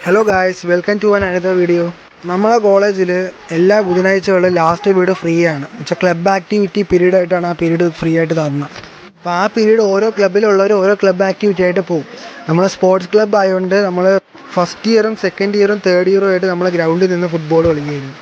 Hello guys, welcome to another video. നമ്മളെ കോളേജിൽ എല്ലാ ബുധനാഴ്ചകളിലും ലാസ്റ്റ് പീരീഡ് ഫ്രീ ആണ്. വെച്ചാൽ ക്ലബ്ബ് ആക്ടിവിറ്റി പീരീഡ് ആയിട്ടാണ് ആ പീരീഡ് ഫ്രീ ആയിട്ട് തന്നത്. അപ്പോൾ ആ പീരീഡ് ഓരോ ക്ലബ്ബിലുള്ളവർ ഓരോ ക്ലബ്ബ് ആക്ടിവിറ്റി ആയിട്ട് പോകും. നമ്മൾ സ്പോർട്സ് ക്ലബ്ബ് ആയതുകൊണ്ട് നമ്മൾ ഫസ്റ്റ് ഇയറും സെക്കൻഡ് ഇയറും തേർഡ് ഇയറും ആയിട്ട് നമ്മൾ ഗ്രൗണ്ടിൽ നിന്ന് ഫുട്ബോൾ കളിക്കുകയായിരുന്നു.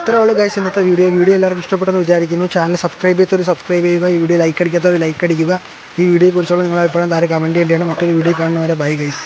ഇത്രേ ഉള്ളൂ ഗൈസ് ഇന്നത്തെ വീഡിയോ എല്ലാവർക്കും ഇഷ്ടപ്പെട്ടെന്ന് വിചാരിക്കുന്നു. ചാനൽ സബ്സ്ക്രൈബ് ചെയ്യാത്തവർ സബ്സ്ക്രൈബ് ചെയ്യുക, ഈ വീഡിയോ ലൈക്ക് അടിക്കാത്തവർ ലൈക്ക് അടിക്കുക. ഈ വീഡിയോയെക്കുറിച്ചുള്ള നിങ്ങളുടെ അഭിപ്രായം താഴെ കമൻറ്റ് ചെയ്യേണ്ടതാണ്. മറ്റൊരു വീഡിയോ കാണുന്നവരെ ബൈ ഗൈസ്.